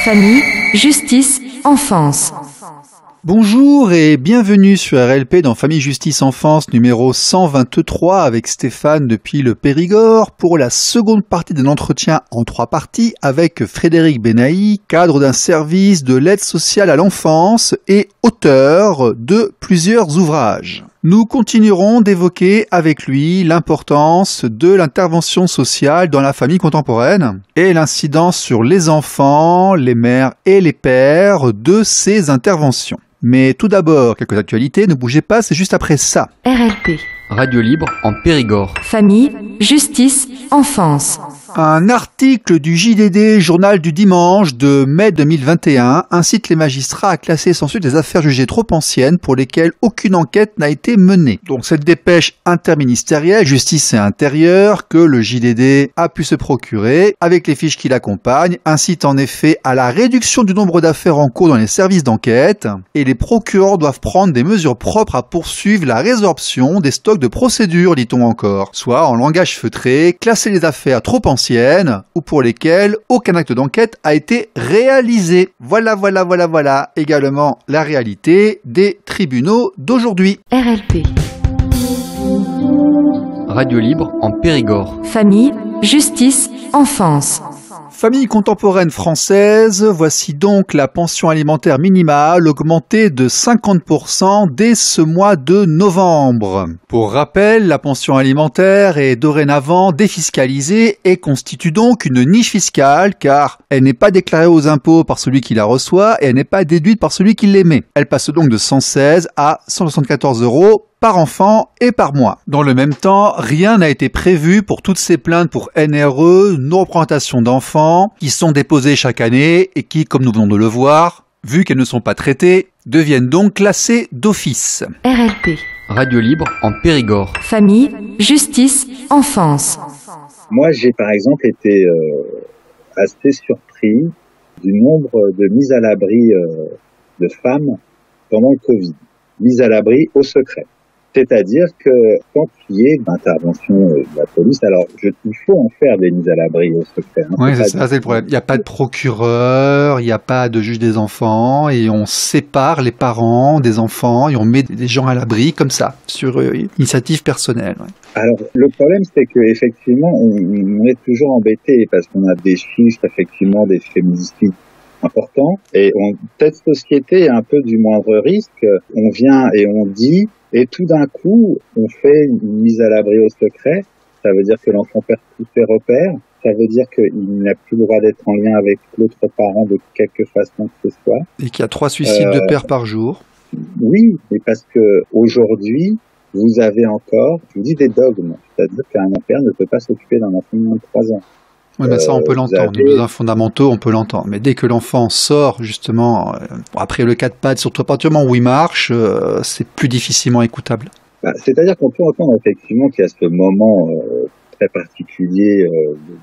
Famille, justice, enfance. Bonjour et bienvenue sur RLP dans Famille Justice Enfance numéro 123 avec Stéphane depuis le Périgord pour la seconde partie d'un entretien en 3 parties avec Frédéric Benahi, cadre d'un service de l'aide sociale à l'enfance et auteur de plusieurs ouvrages. Nous continuerons d'évoquer avec lui l'importance de l'intervention sociale dans la famille contemporaine et l'incidence sur les enfants, les mères et les pères de ces interventions. Mais tout d'abord, quelques actualités, ne bougez pas, c'est juste après ça. RLP. Radio libre en Périgord. Famille, justice, enfance. Un article du JDD, journal du dimanche de mai 2021, incite les magistrats à classer sans suite des affaires jugées trop anciennes pour lesquelles aucune enquête n'a été menée. Donc cette dépêche interministérielle, Justice et Intérieur, que le JDD a pu se procurer, avec les fiches qui l'accompagnent, incite en effet à la réduction du nombre d'affaires en cours dans les services d'enquête, et les procureurs doivent prendre des mesures propres à poursuivre la résorption des stocks de procédures, dit-on encore. Soit, en langage feutré, classer les affaires trop anciennes ou pour lesquelles aucun acte d'enquête a été réalisé. Voilà. Également la réalité des tribunaux d'aujourd'hui. RLP. Radio libre en Périgord. Famille, justice, enfance. Famille contemporaine française, voici donc la pension alimentaire minimale augmentée de 50% dès ce mois de novembre. Pour rappel, la pension alimentaire est dorénavant défiscalisée et constitue donc une niche fiscale car elle n'est pas déclarée aux impôts par celui qui la reçoit et elle n'est pas déduite par celui qui l'émet. Elle passe donc de 116 à 174 € par enfant et par mois. Dans le même temps, rien n'a été prévu pour toutes ces plaintes pour NRE, non-représentation d'enfants, qui sont déposées chaque année et qui, comme nous venons de le voir, vu qu'elles ne sont pas traitées, deviennent donc classées d'office. RLP. Radio libre en Périgord. Famille, justice, enfance. Moi, j'ai par exemple été assez surpris du nombre de mises à l'abri de femmes pendant le Covid. Mises à l'abri au secret. C'est-à-dire que quand il y ait d'intervention de la police, alors il faut en faire des mises à l'abri au secret. Oui, c'est ça, c'est le problème. Il n'y a pas de procureur, il n'y a pas de juge des enfants, et on sépare les parents des enfants, et on met des gens à l'abri comme ça, sur initiative personnelle. Ouais. Alors, le problème, c'est qu'effectivement, on est toujours embêté, parce qu'on a des chiffres, effectivement, des féminicides importants, et cette société est un peu du moindre risque. On vient et on dit, et tout d'un coup, on fait une mise à l'abri au secret. Ça veut dire que l'enfant perd tous ses repères. Ça veut dire qu'il n'a plus le droit d'être en lien avec l'autre parent de quelque façon que ce soit. Et qu'il y a 3 suicides de père par jour. Oui, mais parce que aujourd'hui, vous avez encore, je vous dis, des dogmes. C'est-à-dire qu'un père ne peut pas s'occuper d'un enfant de moins de 3 ans. Oui, ben ça, on peut l'entendre. Les besoins fondamentaux, on peut l'entendre. Mais dès que l'enfant sort, justement, après le 4 pattes, surtout à partir du moment où il marche, c'est plus difficilement écoutable. C'est-à-dire qu'on peut entendre effectivement qu'il y a ce moment très particulier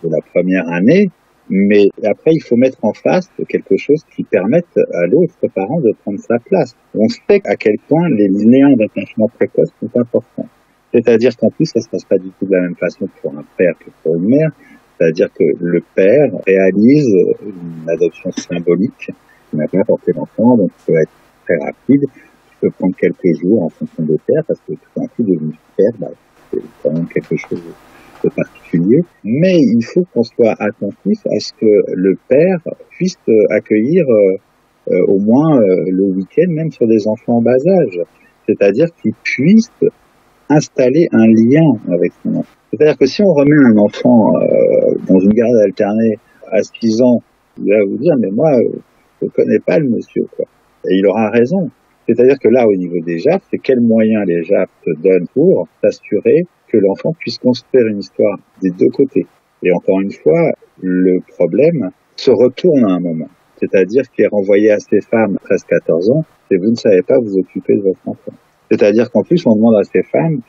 de la première année, mais après, il faut mettre en face quelque chose qui permette à l'autre parent de prendre sa place. On sait à quel point les liens d'attachement précoce sont importants. C'est-à-dire qu'en plus, ça se passe pas du tout de la même façon pour un père que pour une mère. C'est-à-dire que le père réalise une adoption symbolique qui n'a pas apporté l'enfant, donc peut être très rapide, qui peut prendre quelques jours en fonction des pères, parce que tout d'un coup, devenir père, c'est quand même quelque chose de particulier. Mais il faut qu'on soit attentif à ce que le père puisse accueillir au moins le week-end, même sur des enfants en bas âge. C'est-à-dire qu'il puisse installer un lien avec son enfant. C'est-à-dire que si on remet un enfant dans une garde alternée à 6 ans, il va vous dire, mais moi, je ne connais pas le monsieur, quoi. Et il aura raison. C'est-à-dire que là, au niveau des JAF, c'est quels moyens les JAF te donnent pour s'assurer que l'enfant puisse construire une histoire des deux côtés. Et encore une fois, le problème se retourne à un moment. C'est-à-dire qu'il est renvoyé à ces femmes 13-14 ans, et vous ne savez pas vous occuper de votre enfant. C'est-à-dire qu'en plus, on demande à ces femmes,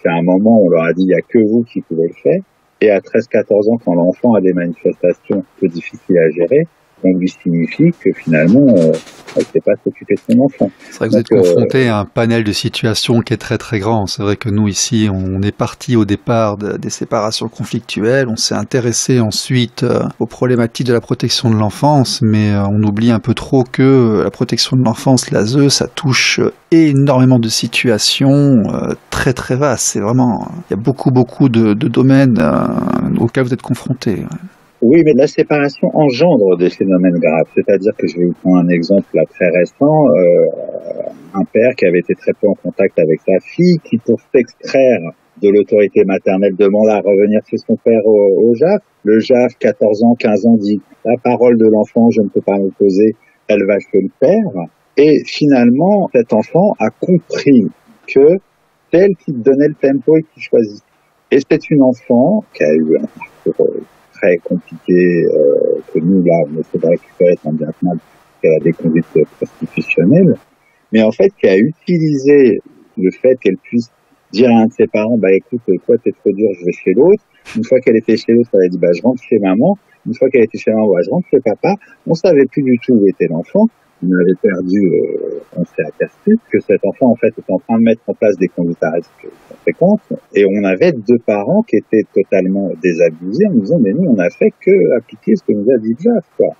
qu'à un moment, on leur a dit, il n'y a que vous qui pouvez le faire, et à 13-14 ans, quand l'enfant a des manifestations un peu difficiles à gérer, on lui signifie que finalement, elle ne sait pas s'occuper de son enfant. C'est vrai que vous êtes confronté à un panel de situations qui est très très grand. C'est vrai que nous ici, on est parti au départ des séparations conflictuelles, on s'est intéressé ensuite aux problématiques de la protection de l'enfance, mais on oublie un peu trop que la protection de l'enfance, l'ASE, ça touche énormément de situations très très vastes. C'est vraiment, il y a beaucoup de domaines auxquels vous êtes confrontés. Ouais. Oui, mais la séparation engendre des phénomènes graves. C'est-à-dire que je vais vous prendre un exemple là très récent, un père qui avait été très peu en contact avec sa fille, qui pour s'extraire de l'autorité maternelle demande à revenir chez son père au JAF. Le JAF, 14 ans, 15 ans, dit la parole de l'enfant, je ne peux pas m'opposer, elle va chez le père. Et finalement, cet enfant a compris que c'est elle qui donnait le tempo et qui choisissait. Et c'est une enfant qui a eu un parcours très compliqué, que nous, là, on essaie de récupérer tant bien que mal, qu'elle a des conduites prostitutionnelles, mais en fait, qui a utilisé le fait qu'elle puisse dire à un de ses parents, bah écoute, toi, t'es trop dur, je vais chez l'autre. Une fois qu'elle était chez l'autre, elle a dit, bah je rentre chez maman. Une fois qu'elle était chez maman, bah je rentre chez papa. On savait plus du tout où était l'enfant. On avait perdu, on s'est aperçu que cet enfant, en fait, était en train de mettre en place des conduites à risque conséquentes. Et on avait deux parents qui étaient totalement désabusés en nous disant, mais nous, on a fait que appliquer ce que nous a dit le JAF, quoi.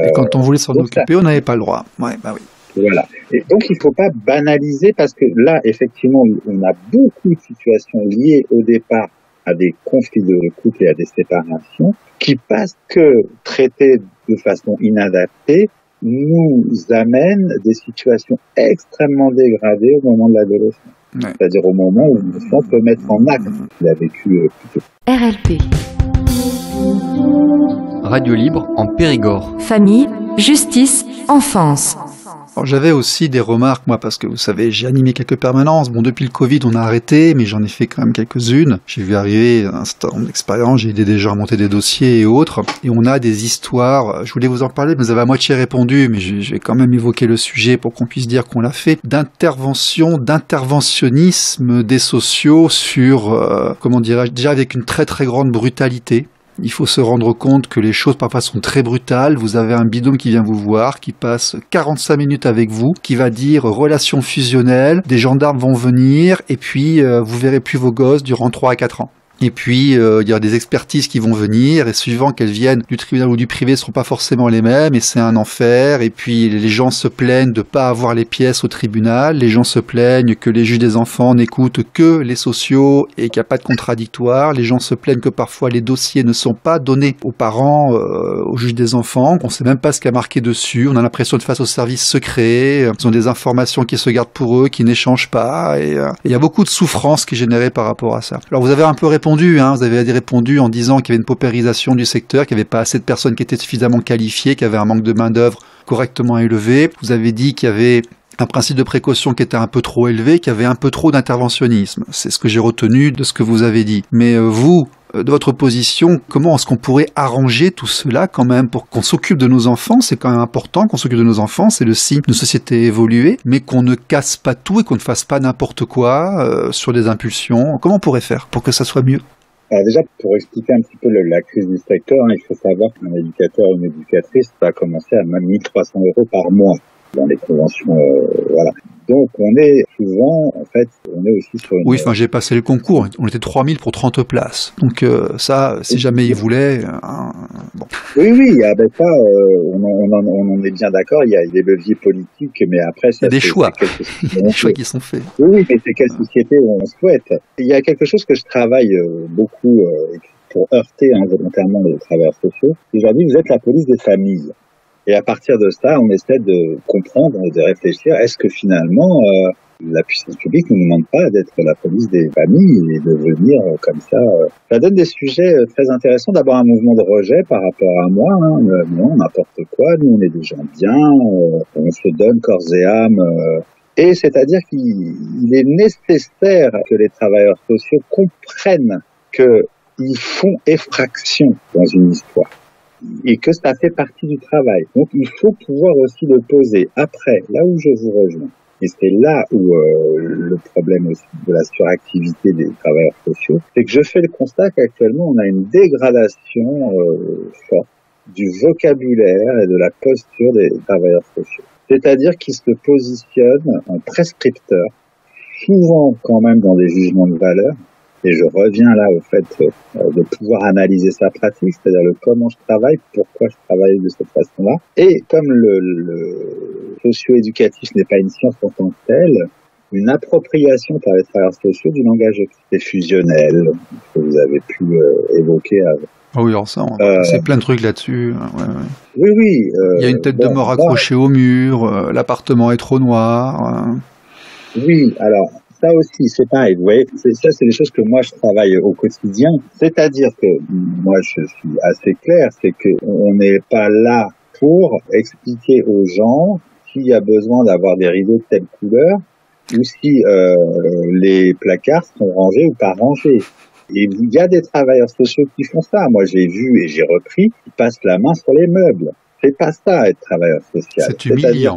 Et quand on voulait s'en occuper, on n'avait pas le droit. Ouais, bah oui. Voilà. Et donc, il faut pas banaliser parce que là, effectivement, on a beaucoup de situations liées au départ à des conflits de couple et à des séparations qui, parce que traitées de façon inadaptée, nous amènent des situations extrêmement dégradées au moment de l'adolescence. Ouais. C'est-à-dire au moment où l'enfant peut mettre en acte ce qu'il a vécu plus tôt. RLP. Radio libre en Périgord. Famille, justice, enfance. Alors, j'avais aussi des remarques, moi, parce que vous savez, j'ai animé quelques permanences. Bon, depuis le Covid, on a arrêté, mais j'en ai fait quand même quelques-unes. J'ai vu arriver un certain nombre d'expériences, j'ai aidé des gens à monter des dossiers et autres. Et on a des histoires, je voulais vous en parler, mais vous avez à moitié répondu, mais je vais quand même évoquer le sujet pour qu'on puisse dire qu'on l'a fait, d'interventionnisme des sociaux sur, comment dirais-je, déjà avec une très très grande brutalité. Il faut se rendre compte que les choses parfois sont très brutales. Vous avez un binôme qui vient vous voir, qui passe 45 minutes avec vous, qui va dire relation fusionnelle, des gendarmes vont venir et puis vous verrez plus vos gosses durant 3 à 4 ans. Et puis, il y a des expertises qui vont venir, et suivant qu'elles viennent du tribunal ou du privé, ne seront pas forcément les mêmes, et c'est un enfer. Et puis, les gens se plaignent de pas avoir les pièces au tribunal, les gens se plaignent que les juges des enfants n'écoutent que les sociaux et qu'il n'y a pas de contradictoire. Les gens se plaignent que parfois les dossiers ne sont pas donnés aux parents, aux juges des enfants. On ne sait même pas ce qu'il y a marqué dessus. On a l'impression de face au service secret. Ils ont des informations qui se gardent pour eux, qui n'échangent pas. Et il y a beaucoup de souffrance qui est générée par rapport à ça. Alors, vous avez un peu répondu. Vous avez répondu en disant qu'il y avait une paupérisation du secteur, qu'il n'y avait pas assez de personnes qui étaient suffisamment qualifiées, qu'il y avait un manque de main-d'œuvre correctement élevé. Vous avez dit qu'il y avait un principe de précaution qui était un peu trop élevé, qu'il y avait un peu trop d'interventionnisme. C'est ce que j'ai retenu de ce que vous avez dit. Mais vous, de votre position, comment est-ce qu'on pourrait arranger tout cela quand même pour qu'on s'occupe de nos enfants? C'est quand même important qu'on s'occupe de nos enfants, c'est le signe d'une société évoluée, mais qu'on ne casse pas tout et qu'on ne fasse pas n'importe quoi sur des impulsions. Comment on pourrait faire pour que ça soit mieux? Alors déjà, pour expliquer un petit peu la crise du secteur, il faut savoir qu'un éducateur ou une éducatrice va commencer à même 1 300 € par mois dans les conventions, voilà. Donc on est souvent, en fait, on est aussi sur une... Oui, enfin j'ai passé le concours, on était 3000 pour 30 places. Donc ça, si jamais ils voulaient... bon. Oui, ça, on en est bien d'accord, il y a des leviers politiques, mais après... Il y a des choix, des choix qui sont faits. Oui, mais c'est quelle société on souhaite. Il y a quelque chose que je travaille beaucoup pour heurter volontairement les travailleurs sociaux. Aujourd'hui, vous êtes la police des familles. Et à partir de ça, on essaie de comprendre et de réfléchir, est-ce que finalement, la puissance publique ne nous demande pas d'être la police des familles et de venir comme ça. Ça donne des sujets très intéressants. D'abord, un mouvement de rejet par rapport à moi. Non, n'importe quoi. Nous, on est des gens bien. On se donne corps et âme. Et c'est-à-dire qu'il est nécessaire que les travailleurs sociaux comprennent que ils font effraction dans une histoire et que ça fait partie du travail. Donc il faut pouvoir aussi le poser. Après, là où je vous rejoins, et c'est là où le problème aussi de la suractivité des travailleurs sociaux, c'est que je fais le constat qu'actuellement on a une dégradation forte du vocabulaire et de la posture des travailleurs sociaux. C'est-à-dire qu'ils se positionnent en prescripteurs, souvent quand même dans des jugements de valeur. Et je reviens là au fait de pouvoir analyser sa pratique, c'est-à-dire le comment je travaille, pourquoi je travaille de cette façon-là. Et comme le socio-éducatif n'est pas une science en tant que telle, une appropriation par les travailleurs sociaux du langage fusionnel que vous avez pu évoquer avant. Ah oui, alors ça, c'est plein de trucs là-dessus. Ouais. Oui. Il y a une tête de mort accrochée au mur, l'appartement est trop noir. Oui, alors ça aussi, c'est pareil. Vous voyez, c'est des choses que moi je travaille au quotidien. C'est-à-dire que moi je suis assez clair, c'est que on n'est pas là pour expliquer aux gens s'il y a besoin d'avoir des rideaux de telle couleur ou si les placards sont rangés ou pas rangés. Et il y a des travailleurs sociaux qui font ça. Moi, j'ai vu et j'ai repris, ils passent la main sur les meubles. C'est pas ça, être travailleur social. C'est humiliant.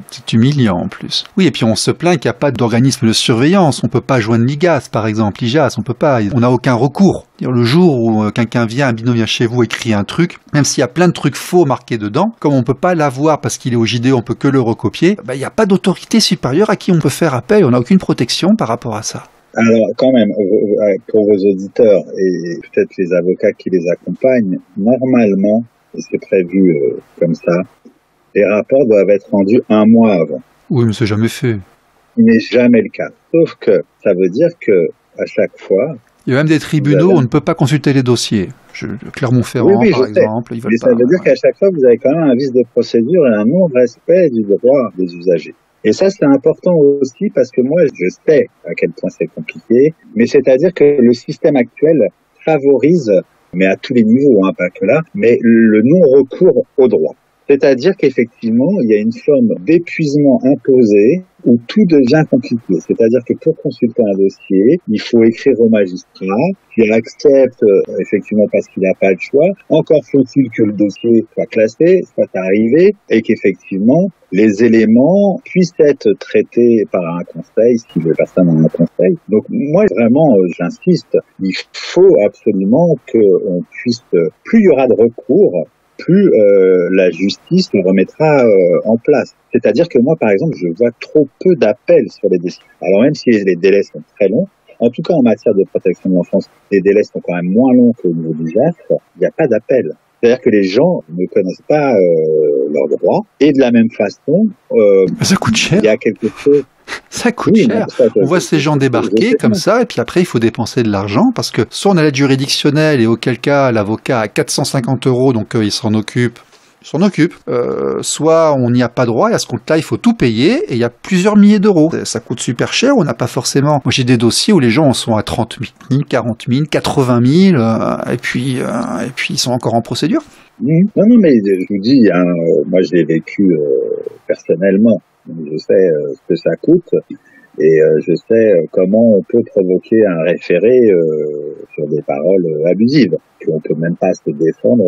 C'est humiliant, en plus. Oui, et puis on se plaint qu'il n'y a pas d'organisme de surveillance. On peut pas joindre l'IGAS, par exemple. l'IGAS, on peut pas. On n'a aucun recours. Le jour où quelqu'un vient, un binôme vient chez vous, écrit un truc, même s'il y a plein de trucs faux marqués dedans, comme on peut pas l'avoir parce qu'il est au JD, on peut que le recopier, il n'y a pas d'autorité supérieure à qui on peut faire appel. On n'a aucune protection par rapport à ça. Alors, quand même, pour vos auditeurs et peut-être les avocats qui les accompagnent, normalement, et c'est prévu comme ça, les rapports doivent être rendus un mois avant. Oui, mais c'est jamais fait. Il n'est jamais le cas. Sauf que ça veut dire que à chaque fois... Il y a même des tribunaux où on ne peut pas consulter les dossiers. Clermont-Ferrand, par exemple. Mais ça veut dire qu'à chaque fois, vous avez quand même un vice de procédure et un non-respect du droit des usagers. Et ça, c'est important aussi parce que moi, je sais à quel point c'est compliqué, mais c'est-à-dire que le système actuel favorise, mais à tous les niveaux, pas que là, mais le non-recours au droit. C'est-à-dire qu'effectivement, il y a une forme d'épuisement imposé où tout devient compliqué. C'est-à-dire que pour consulter un dossier, il faut écrire au magistrat, qui accepte effectivement parce qu'il n'a pas le choix. Encore faut-il que le dossier soit classé, soit arrivé, et qu'effectivement, les éléments puissent être traités par un conseil, si les personnes ont un conseil. Donc moi, vraiment, j'insiste, il faut absolument qu'on puisse, plus il y aura de recours, plus la justice le remettra en place. C'est-à-dire que moi, par exemple, je vois trop peu d'appels sur les décisions. Alors même si les délais sont très longs, en tout cas en matière de protection de l'enfance, les délais sont quand même moins longs qu'au niveau du GEF, il n'y a pas d'appel. C'est-à-dire que les gens ne connaissent pas leurs droits. Et de la même façon, ça coûte cher. Il y a quelque chose... Ça coûte cher. On voit ces gens débarquer comme ça, et puis après, il faut dépenser de l'argent, parce que soit on a l'aide juridictionnelle, et auquel cas, l'avocat a 450 €, donc il s'en occupe. Soit on n'y a pas droit, et à ce compte-là, il faut tout payer, et il y a plusieurs milliers d'euros. Ça coûte super cher, on n'a pas forcément... Moi, j'ai des dossiers où les gens en sont à 30 000, 40 000, 80 000, et puis ils sont encore en procédure. Non, mais je vous dis, moi, je l'ai vécu personnellement. Je sais ce que ça coûte et je sais comment on peut provoquer un référé sur des paroles abusives. On peut même pas se défendre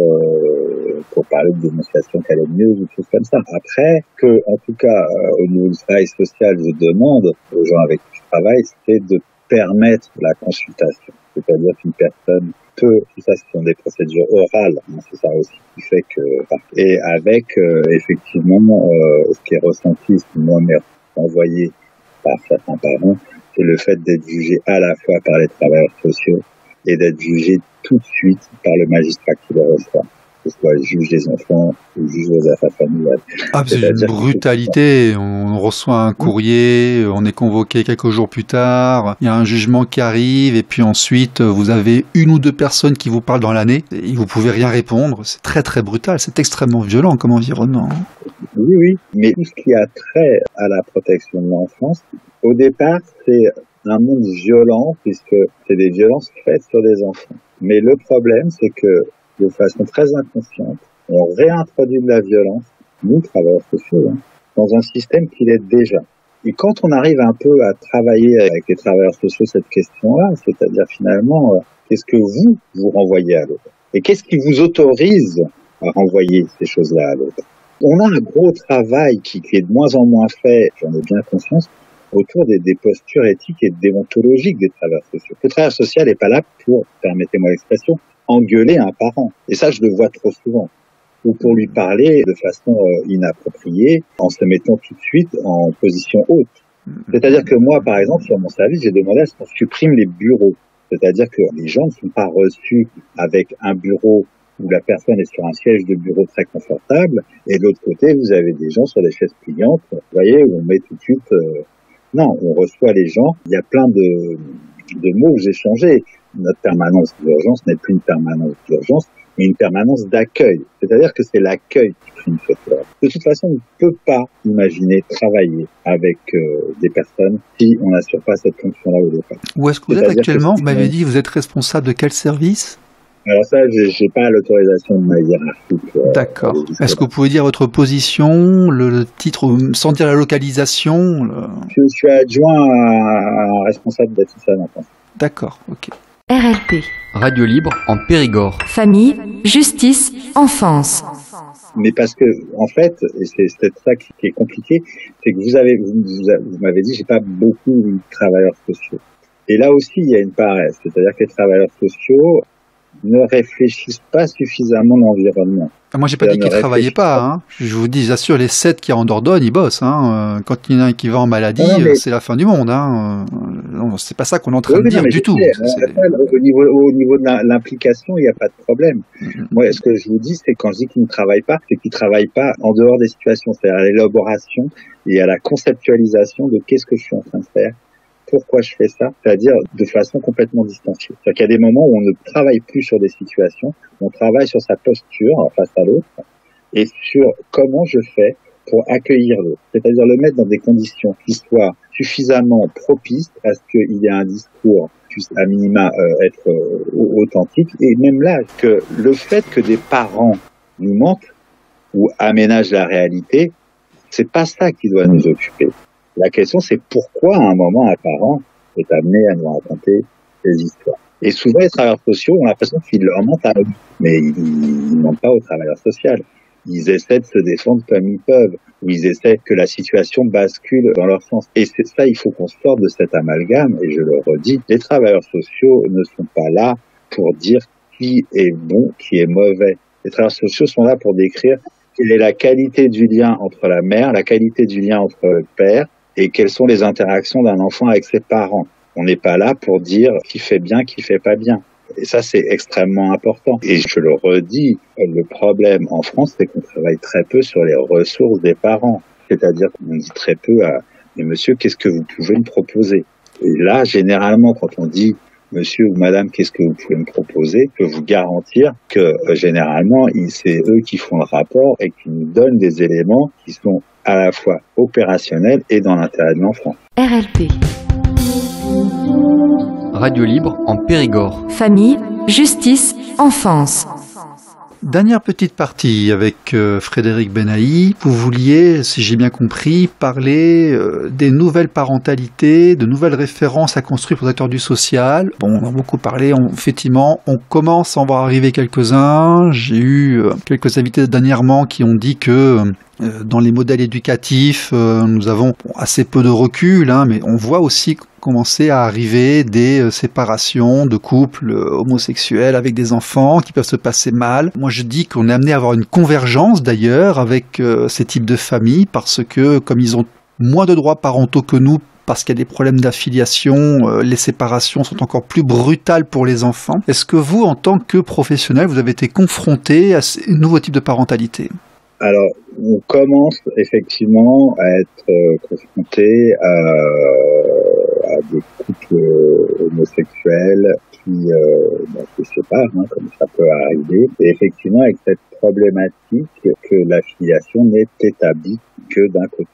pour parler de dénonciation calomnieuse ou des choses comme ça. Après, en tout cas, au niveau du travail social, je demande aux gens avec qui je travaille, c'est de permettre la consultation. C'est-à-dire qu'une personne peut, tout ça, ce sont des procédures orales, c'est ça aussi qui fait que, et avec effectivement ce qui est ressenti, ce qui moi m'est envoyé par certains parents, c'est le fait d'être jugé à la fois par les travailleurs sociaux et d'être jugé tout de suite par le magistrat qui le reçoit, que ce soit le juge des enfants ou le juge des affaires familiales. Ah, c'est une brutalité. On reçoit un courrier, on est convoqué quelques jours plus tard, il y a un jugement qui arrive, et puis ensuite, vous avez une ou deux personnes qui vous parlent dans l'année, et vous pouvez rien répondre. C'est très très brutal, c'est extrêmement violent comme environnement. Oui, mais tout ce qui a trait à la protection de l'enfance, au départ, c'est un monde violent, puisque c'est des violences faites sur des enfants. Mais le problème, c'est que, de façon très inconsciente, on réintroduit de la violence, nous, travailleurs sociaux, dans un système qui l'est déjà. Et quand on arrive un peu à travailler avec les travailleurs sociaux cette question-là, c'est-à-dire finalement Qu'est-ce que vous renvoyez à l'autre? Et qu'est-ce qui vous autorise à renvoyer ces choses-là à l'autre? On a un gros travail qui est de moins en moins fait, j'en ai bien conscience, autour des postures éthiques et déontologiques des travailleurs sociaux. Le travailleur social n'est pas là pour, permettez-moi l'expression, engueuler un parent. Et ça, je le vois trop souvent. Ou pour lui parler de façon inappropriée, en se mettant tout de suite en position haute. C'est-à-dire que moi, par exemple, sur mon service, j'ai demandé à ce qu'on supprime les bureaux. C'est-à-dire que les gens ne sont pas reçus avec un bureau où la personne est sur un siège de bureau très confortable, et de l'autre côté, vous avez des gens sur des chaises pliantes, vous voyez, où on met tout de suite... Non, on reçoit les gens. Il y a plein de mots que j'ai changés. Notre permanence d'urgence n'est plus une permanence d'urgence, mais une permanence d'accueil. C'est-à-dire que c'est l'accueil qui prime ce soir. De toute façon, on ne peut pas imaginer travailler avec des personnes si on n'assure pas cette fonction-là au départ. Où est-ce que vous êtes actuellement? Vous m'avez dit, vous êtes responsable de quel service? Alors ça, j'ai pas l'autorisation de ma hiérarchie. D'accord. Est-ce que vous pouvez dire votre position, le titre, sans dire la localisation? Je suis adjoint à un responsable d'assistance à l'enfance. D'accord, ok. RLP. Radio libre en Périgord. Famille, justice, enfance. Mais parce que, en fait, et c'est ça qui est compliqué, c'est que vous m'avez dit, j'ai pas beaucoup de travailleurs sociaux. Et là aussi, il y a une paresse. C'est-à-dire que les travailleurs sociaux ne réfléchissent pas suffisamment l'environnement. Moi, j'ai pas dit qu'ils travaillaient pas. Hein. Je vous dis, j'assure, les 7 qui en Dordogne, ils bossent. Hein. Quand il y en a un qui va en maladie, c'est la fin du monde. Hein. Non, c'est pas ça qu'on est en train de dire du tout. Au niveau de l'implication, il n'y a pas de problème. Moi, ce que je vous dis, c'est quand je dis qu'ils ne travaillent pas, c'est qu'ils ne travaillent pas en dehors des situations. C'est-à-dire à l'élaboration et à la conceptualisation de qu'est-ce que je suis en train de faire. Pourquoi je fais ça? C'est-à-dire de façon complètement distanciée. C'est-à-dire qu'il y a des moments où on ne travaille plus sur des situations, on travaille sur sa posture face à l'autre et sur comment je fais pour accueillir l'autre. C'est-à-dire le mettre dans des conditions qui soient suffisamment propices à ce qu'il y ait un discours puisse à minima être authentique. Et même là, que le fait que des parents nous mentent ou aménagent la réalité, c'est pas ça qui doit nous occuper. La question, c'est pourquoi, à un moment, un parent est amené à nous raconter des histoires. Et souvent, les travailleurs sociaux ont l'impression qu'ils leur mentent à eux. Mais ils ne mentent pas aux travailleurs sociaux. Ils essaient de se défendre comme ils peuvent. Ou ils essaient que la situation bascule dans leur sens. Et c'est ça, il faut qu'on sorte de cet amalgame. Et je le redis, les travailleurs sociaux ne sont pas là pour dire qui est bon, qui est mauvais. Les travailleurs sociaux sont là pour décrire quelle est la qualité du lien entre la mère, la qualité du lien entre le père, et quelles sont les interactions d'un enfant avec ses parents. On n'est pas là pour dire qui fait bien, qui fait pas bien. Et ça, c'est extrêmement important. Et je le redis, le problème en France, c'est qu'on travaille très peu sur les ressources des parents. C'est-à-dire qu'on dit très peu à « Mais monsieur, qu'est-ce que vous pouvez me proposer ?» Et là, généralement, quand on dit « Monsieur ou madame, qu'est-ce que vous pouvez me proposer ?» Je peux vous garantir que généralement, c'est eux qui font le rapport et qui nous donnent des éléments qui sont à la fois opérationnel et dans l'intérêt de l'enfant. RLP. Radio libre en Périgord. Famille, justice, enfance. Dernière petite partie avec Frédéric Benahi. Vous vouliez, si j'ai bien compris, parler des nouvelles parentalités, de nouvelles références à construire pour les acteurs du social. Bon, on a beaucoup parlé, effectivement, on commence à en voir arriver quelques-uns. J'ai eu quelques invités dernièrement qui ont dit que dans les modèles éducatifs, nous avons assez peu de recul, hein, mais on voit aussi commencer à arriver des séparations de couples homosexuels avec des enfants qui peuvent se passer mal. Moi, je dis qu'on est amené à avoir une convergence d'ailleurs avec ces types de familles parce que comme ils ont moins de droits parentaux que nous, parce qu'il y a des problèmes d'affiliation, les séparations sont encore plus brutales pour les enfants. Est-ce que vous, en tant que professionnel, vous avez été confronté à ces nouveaux types de parentalité ? Alors, on commence effectivement à être confronté à des couples homosexuels qui se séparent, hein, comme ça peut arriver. Et effectivement, avec cette problématique que l'affiliation n'est établie que d'un côté.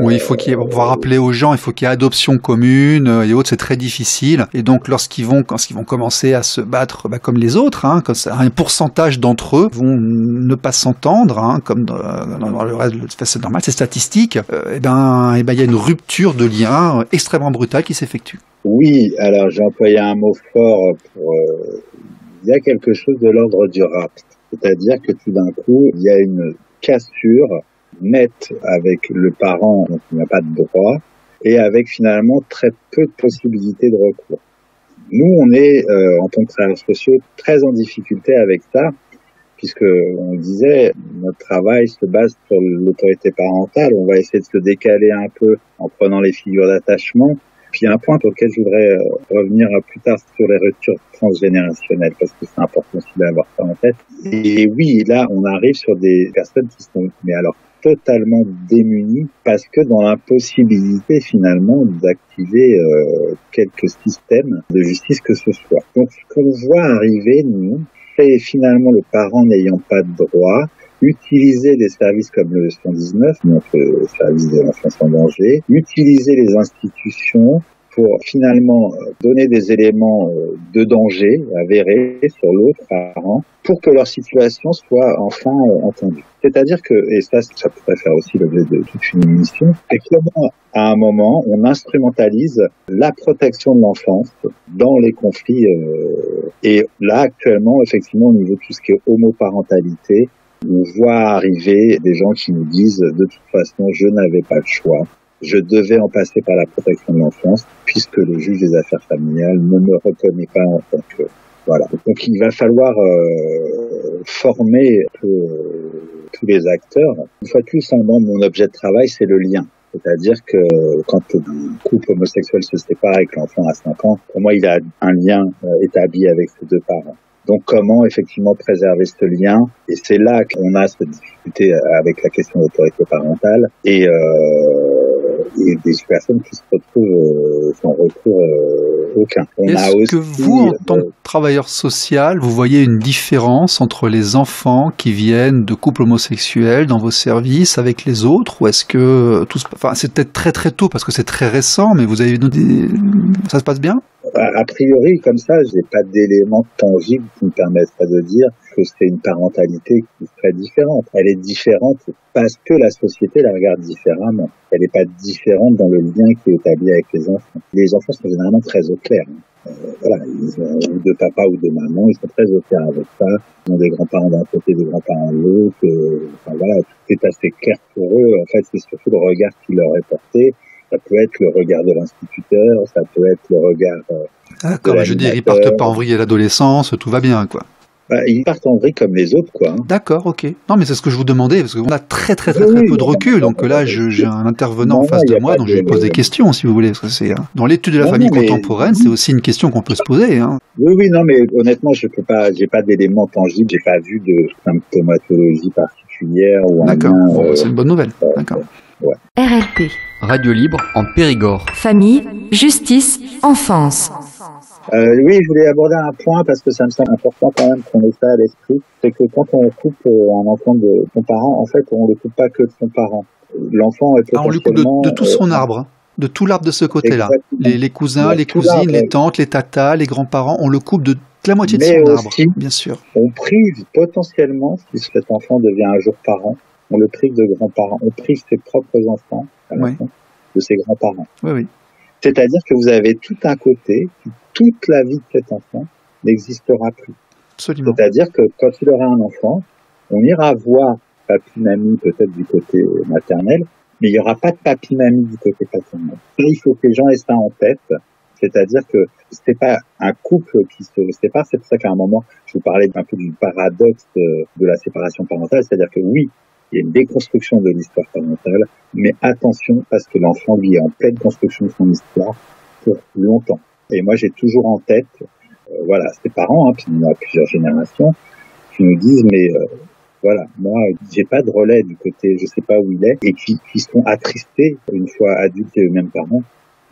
Oui, il faut qu'il y ait, pour pouvoir rappeler aux gens, il faut qu'il y ait adoption commune et autres, c'est très difficile. Et donc, quand ils vont commencer à se battre, comme les autres, hein, quand un pourcentage d'entre eux vont ne pas s'entendre, hein, comme dans le reste, c'est normal, c'est statistique. Il y a une rupture de lien extrêmement brutale qui s'effectue. Oui, alors j'ai employé un mot fort pour... il y a quelque chose de l'ordre du rapt. C'est-à-dire que tout d'un coup, il y a une cassure nette avec le parent dont il n'a pas de droit et avec finalement très peu de possibilités de recours. Nous, on est, en tant que travailleurs sociaux, très en difficulté avec ça, puisque on disait, notre travail se base sur l'autorité parentale. On va essayer de se décaler un peu en prenant les figures d'attachement. Puis un point sur lequel je voudrais revenir plus tard sur les ruptures transgénérationnelles, parce que c'est important aussi d'avoir ça en tête. Et oui, là, on arrive sur des personnes qui sont, mais alors, totalement démunies, parce que dans l'impossibilité finalement d'activer quelques systèmes de justice que ce soit. Donc, ce qu'on voit arriver, nous, c'est finalement le parent n'ayant pas de droit, utiliser des services comme le 119, notre service de l'enfance en danger, utiliser les institutions pour finalement donner des éléments de danger avérés sur l'autre parent pour que leur situation soit enfin entendue. C'est-à-dire que, et ça pourrait faire aussi l'objet de toute une émission, c'est comment à un moment on instrumentalise la protection de l'enfance dans les conflits. Et là actuellement, effectivement, au niveau de tout ce qui est homoparentalité, on voit arriver des gens qui nous disent de toute façon je n'avais pas le choix, je devais en passer par la protection de l'enfance puisque le juge des affaires familiales ne me reconnaît pas en tant que... Voilà. Donc il va falloir former tous les acteurs. Une fois de plus, mon objet de travail, c'est le lien. C'est-à-dire que quand un couple homosexuel se sépare et que l'enfant a 5 ans, pour moi, il a un lien établi avec ses deux parents. Donc comment effectivement préserver ce lien? Et c'est là qu'on a cette difficulté avec la question de l'autorité parentale et des personnes qui se retrouvent sans recours aucun. Est-ce que vous, en tant que travailleur social, vous voyez une différence entre les enfants qui viennent de couples homosexuels dans vos services avec les autres, ou est-ce que c'est peut-être très très tôt parce que c'est très récent, mais vous avez ça se passe bien? A priori, comme ça, j'ai pas d'éléments tangibles qui me permettraient de dire que c'est une parentalité qui serait différente. Elle est différente parce que la société la regarde différemment. Elle n'est pas différente dans le lien qui est établi avec les enfants. Les enfants sont généralement très au clair. Voilà, ils ont ou de papa ou de maman, ils sont très au clair avec ça. Ils ont des grands-parents d'un côté, des grands-parents de l'autre. Enfin voilà, tout est assez clair pour eux. En fait, c'est surtout le regard qui leur est porté. Ça peut être le regard de l'instituteur, ça peut être le regard D'accord, mais je veux dire, ils partent pas en vrille à l'adolescence, tout va bien, quoi. Ils partent en vrille comme les autres, quoi. D'accord, ok. Non, mais c'est ce que je vous demandais, parce qu'on a très peu de recul, donc là, j'ai un intervenant en face de moi, donc je lui pose des questions, si vous voulez, parce que c'est dans l'étude de la famille contemporaine, c'est aussi une question qu'on peut se poser, hein. Oui, non, mais honnêtement, j'ai pas d'éléments tangibles, j'ai pas vu de symptomatologie particulière ou D'accord, c'est une bonne nouvelle. D'accord. Ouais. RLP. Radio libre en Périgord. Famille, justice, enfance. Oui, je voulais aborder un point parce que ça me semble important quand même qu'on ait ça à l'esprit. C'est que quand on coupe un enfant de son parent, en fait, on le coupe pas que de son parent. L'enfant est on le coupe de tout son arbre, de tout l'arbre de ce côté-là. Les cousins, les cousines, les tantes, les tatas, les grands-parents, on le coupe de la moitié de son arbre, bien sûr. On prive potentiellement, si cet enfant devient un jour parent, on le prive de grands-parents, on prive ses propres enfants de ses grands-parents. Oui. C'est-à-dire que vous avez tout un côté, toute la vie de cet enfant n'existera plus. Absolument. C'est-à-dire que quand il aura un enfant, on ira voir papy-mamie peut-être du côté maternel, mais il n'y aura pas de papy-mamie du côté paternel. Il faut que les gens aient ça en tête. C'est-à-dire que c'est pas un couple qui se sépare, c'est pour ça qu'à un moment, je vous parlais un peu du paradoxe de la séparation parentale, c'est-à-dire que oui, il y a une déconstruction de l'histoire parentale, mais attention parce que l'enfant lui est en pleine construction de son histoire pour longtemps. Et moi, j'ai toujours en tête, ses parents, puis il y a plusieurs générations, qui nous disent, mais voilà, moi, j'ai pas de relais du côté, je sais pas où il est, et qui sont attristés, une fois adultes et eux-mêmes parents,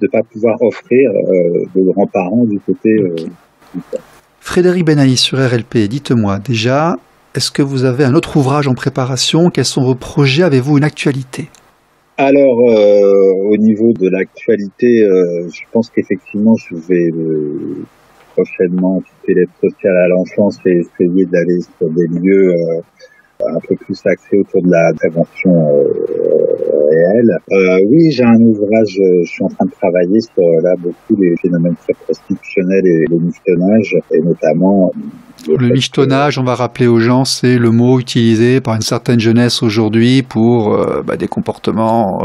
de pas pouvoir offrir de grands-parents du côté du père. Frédéric Benaïs sur RLP, dites-moi déjà, est-ce que vous avez un autre ouvrage en préparation? Quels sont vos projets? Avez-vous une actualité? Alors, au niveau de l'actualité, je pense qu'effectivement, je vais prochainement quitter l'aide sociale à l'enfance et essayer d'aller sur des lieux un peu plus axés autour de la prévention réel. Oui, j'ai un ouvrage, je suis en train de travailler sur là beaucoup les phénomènes très prostitutionnels et le michetonnage, et notamment le michetonnage, on va rappeler aux gens, c'est le mot utilisé par une certaine jeunesse aujourd'hui pour des comportements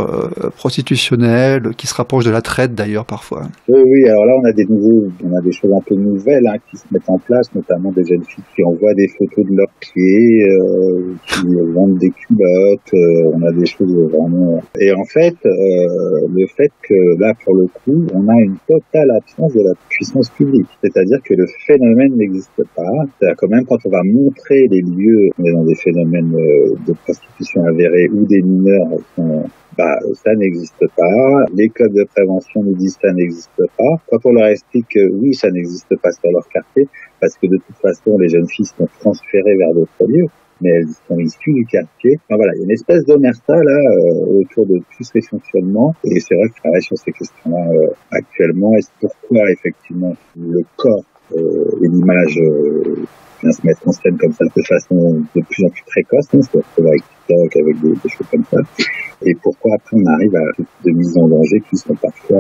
prostitutionnels qui se rapprochent de la traite d'ailleurs parfois. Oui, alors là on a des choses un peu nouvelles qui se mettent en place, notamment des jeunes filles qui envoient des photos de leurs pieds, qui vendent des culottes, on a des choses vraiment... Et en fait, le fait que là pour le coup, on a une totale absence de la puissance publique, c'est-à-dire que le phénomène n'existe pas. Quand même, quand on va montrer les lieux, on est dans des phénomènes de prostitution avérés ou des mineurs, ça n'existe pas. Les clubs de prévention nous disent ça n'existe pas. Quand on leur explique que oui, ça n'existe pas sur leur quartier, parce que de toute façon, les jeunes filles sont transférées vers d'autres lieux, mais elles sont issues du quartier. Enfin, voilà, il y a une espèce d'omerta là autour de tous ces fonctionnements, et c'est vrai que je travaille sur ces questions-là actuellement. Et c'est pourquoi effectivement le corps et l'image vient se mettre en scène comme ça de façon de plus en plus précoce, c'est-à-dire avec TikTok, avec des choses comme ça. Et pourquoi après on arrive à de mises en danger qui sont parfois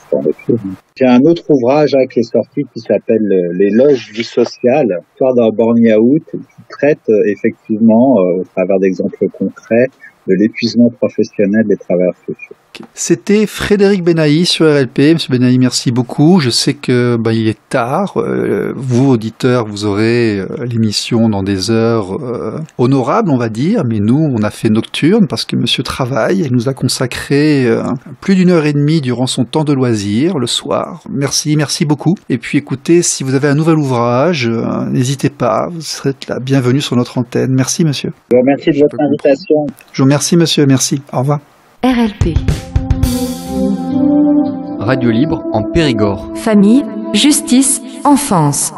sans retour. J'ai un autre ouvrage qui est sorti qui s'appelle L'éloge du social, histoire d'un burn-out qui traite effectivement au travers d'exemples concrets de l'épuisement professionnel des travailleurs sociaux. C'était Frédéric Benahi sur RLP. Monsieur Benahi, merci beaucoup. Je sais que il est tard. Vous, auditeurs, vous aurez l'émission dans des heures honorables, on va dire. Mais nous, on a fait nocturne parce que monsieur travaille. Il nous a consacré plus d'1h30 durant son temps de loisir, le soir. Merci beaucoup. Et puis écoutez, si vous avez un nouvel ouvrage, n'hésitez pas. Vous serez la bienvenue sur notre antenne. Merci, monsieur. Je vous remercie de votre invitation. Je vous remercie, monsieur. Merci. Au revoir. RLP. Radio libre en Périgord. Famille, justice, enfance.